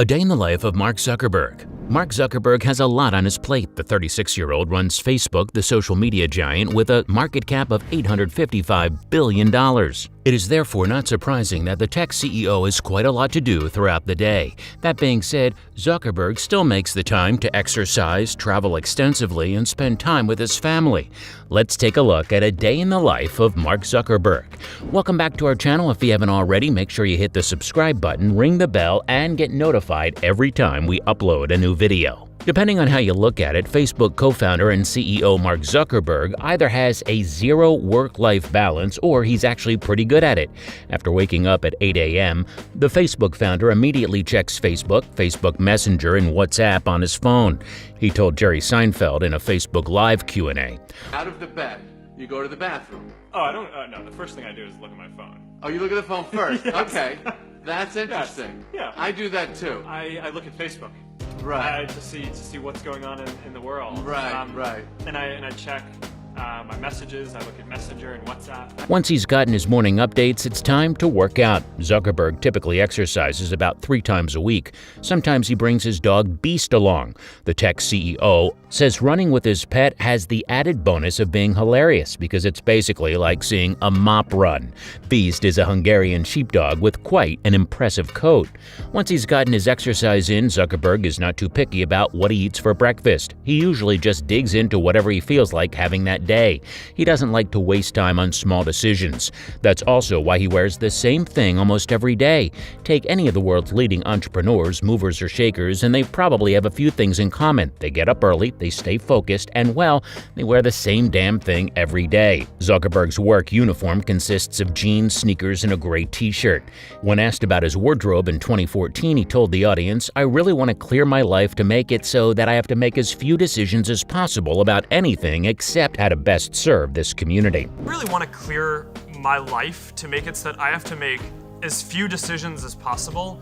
A day in the life of Mark Zuckerberg. Mark Zuckerberg has a lot on his plate. The 36-year-old runs Facebook, the social media giant, with a market cap of $855 billion. It is therefore not surprising that the tech CEO has quite a lot to do throughout the day. That being said, Zuckerberg still makes the time to exercise, travel extensively, and spend time with his family. Let's take a look at a day in the life of Mark Zuckerberg. Welcome back to our channel. If you haven't already, make sure you hit the subscribe button, ring the bell, and get notified every time we upload a new video. Depending on how you look at it, Facebook co-founder and CEO Mark Zuckerberg either has a zero work-life balance or he's actually pretty good at it. After waking up at 8 a.m., the Facebook founder immediately checks Facebook, Facebook Messenger, and WhatsApp on his phone. He told Jerry Seinfeld in a Facebook Live Q&A. Out of the bed, you go to the bathroom. Oh, I don't, no, the first thing I do is look at my phone. Oh, you look at the phone first? Yes. Okay, that's interesting. Yeah. I do that too. I look at Facebook. Right. To see what's going on in the world. Right, right. And I check my messages. I look at Messenger and WhatsApp. Once he's gotten his morning updates, it's time to work out. Zuckerberg typically exercises about 3 times a week. Sometimes he brings his dog Beast along. The tech CEO says running with his pet has the added bonus of being hilarious because it's basically like seeing a mop run. Beast is a Hungarian sheepdog with quite an impressive coat. Once he's gotten his exercise in, Zuckerberg is not too picky about what he eats for breakfast. He usually just digs into whatever he feels like having that day. He doesn't like to waste time on small decisions. That's also why he wears the same thing almost every day. Take any of the world's leading entrepreneurs, movers or shakers, and they probably have a few things in common. They get up early, they stay focused, and well, they wear the same damn thing every day. Zuckerberg's work uniform consists of jeans, sneakers, and a gray t-shirt. When asked about his wardrobe in 2014, he told the audience, "I really want to clear my life to make it so that I have to make as few decisions as possible about anything except how to best serve this community." I really want to clear my life to make it so that I have to make as few decisions as possible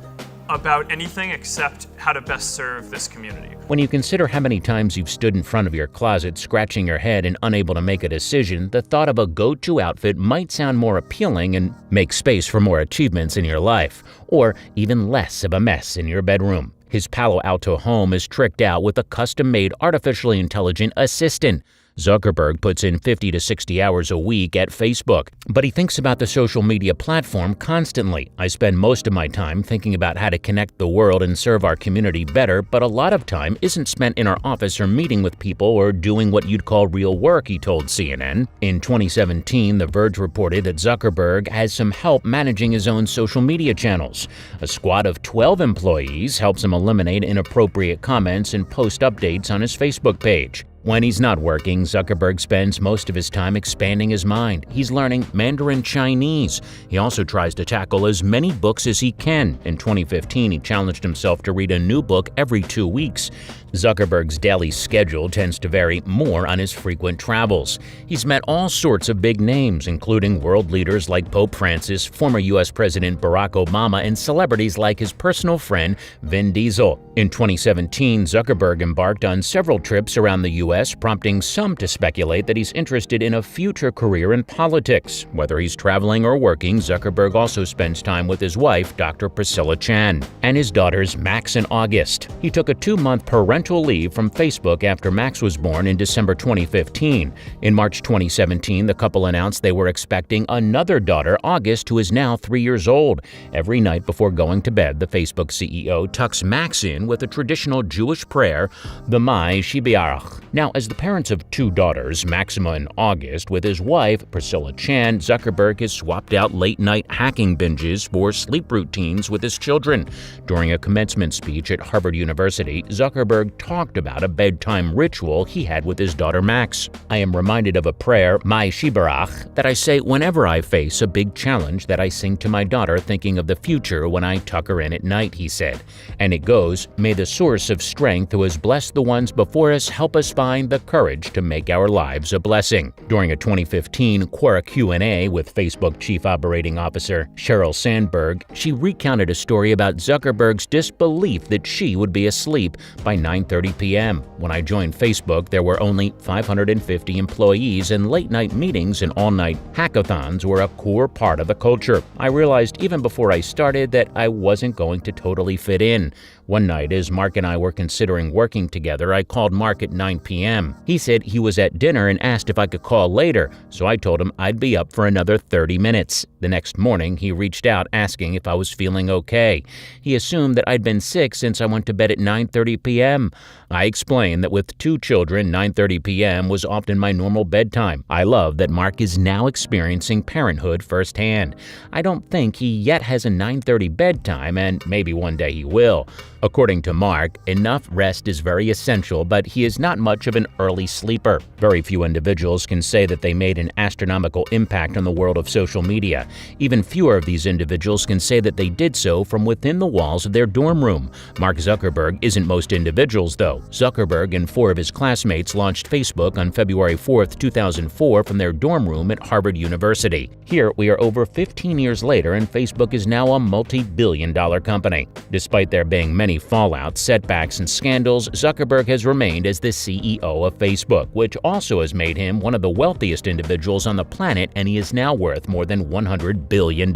about anything except how to best serve this community. When you consider how many times you've stood in front of your closet scratching your head and unable to make a decision, the thought of a go-to outfit might sound more appealing and make space for more achievements in your life, or even less of a mess in your bedroom. His Palo Alto home is tricked out with a custom-made artificially intelligent assistant. Zuckerberg puts in 50 to 60 hours a week at Facebook, but he thinks about the social media platform constantly. "I spend most of my time thinking about how to connect the world and serve our community better, but a lot of time isn't spent in our office or meeting with people or doing what you'd call real work," he told CNN. In 2017, The Verge reported that Zuckerberg has some help managing his own social media channels. A squad of 12 employees helps him eliminate inappropriate comments and post updates on his Facebook page. When he's not working, Zuckerberg spends most of his time expanding his mind. He's learning Mandarin Chinese. He also tries to tackle as many books as he can. In 2015, he challenged himself to read a new book every 2 weeks. Zuckerberg's daily schedule tends to vary more on his frequent travels. He's met all sorts of big names, including world leaders like Pope Francis, former U.S. President Barack Obama, and celebrities like his personal friend Vin Diesel. In 2017, Zuckerberg embarked on several trips around the U.S., prompting some to speculate that he's interested in a future career in politics. Whether he's traveling or working, Zuckerberg also spends time with his wife, Dr. Priscilla Chan, and his daughters Max and August. He took a 2-month parental leave from Facebook after Max was born in December 2015. In March 2017, the couple announced they were expecting another daughter, August, who is now 3 years old. Every night before going to bed, the Facebook CEO tucks Max in with a traditional Jewish prayer, the Mai Shibiarach. Now, as the parents of 2 daughters, Maxima and August, with his wife, Priscilla Chan, Zuckerberg has swapped out late-night hacking binges for sleep routines with his children. During a commencement speech at Harvard University, Zuckerberg talked about a bedtime ritual he had with his daughter Max. "I am reminded of a prayer, Mai Shibarach, that I say whenever I face a big challenge that I sing to my daughter thinking of the future when I tuck her in at night," he said. And it goes, "May the source of strength who has blessed the ones before us help us find the courage to make our lives a blessing." During a 2015 Quora Q&A with Facebook Chief Operating Officer Sheryl Sandberg, she recounted a story about Zuckerberg's disbelief that she would be asleep by 9:30 p.m. "When I joined Facebook, there were only 550 employees, and late-night meetings and all-night hackathons were a core part of the culture. I realized even before I started that I wasn't going to totally fit in. One night, as Mark and I were considering working together, I called Mark at 9 p.m. He said he was at dinner and asked if I could call later, so I told him I'd be up for another 30 minutes. The next morning, he reached out asking if I was feeling okay. He assumed that I'd been sick since I went to bed at 9:30 p.m. I explained that with 2 children, 9:30 p.m. was often my normal bedtime. I love that Mark is now experiencing parenthood firsthand. I don't think he yet has a 9:30 bedtime, and maybe one day he will. According to Mark, enough rest is very essential, but he is not much of an early sleeper. Very few individuals can say that they made an astronomical impact on the world of social media. Even fewer of these individuals can say that they did so from within the walls of their dorm room. Mark Zuckerberg isn't most individuals, though. Zuckerberg and 4 of his classmates launched Facebook on February 4, 2004 from their dorm room at Harvard University. Here, we are over 15 years later, and Facebook is now a multi-billion-dollar company. Despite there being many fallouts, setbacks, and scandals, Zuckerberg has remained as the CEO of Facebook, which also has made him one of the wealthiest individuals on the planet, and he is now worth more than $100 billion.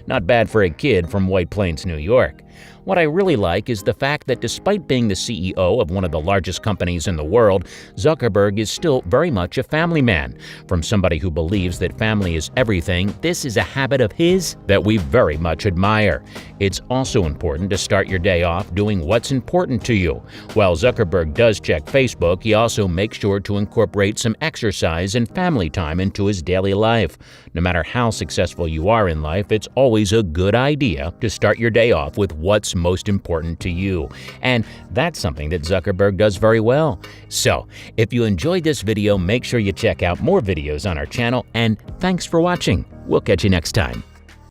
Not bad for a kid from White Plains, New York. What I really like is the fact that despite being the CEO of one of the largest companies in the world, Zuckerberg is still very much a family man. From somebody who believes that family is everything, this is a habit of his that we very much admire. It's also important to start your day off doing what's important to you. While Zuckerberg does check Facebook, he also makes sure to incorporate some exercise and family time into his daily life. No matter how successful you are in life, it's always a good idea to start your day off with what's most important to you. And that's something that Zuckerberg does very well. So, if you enjoyed this video, make sure you check out more videos on our channel, and thanks for watching. We'll catch you next time.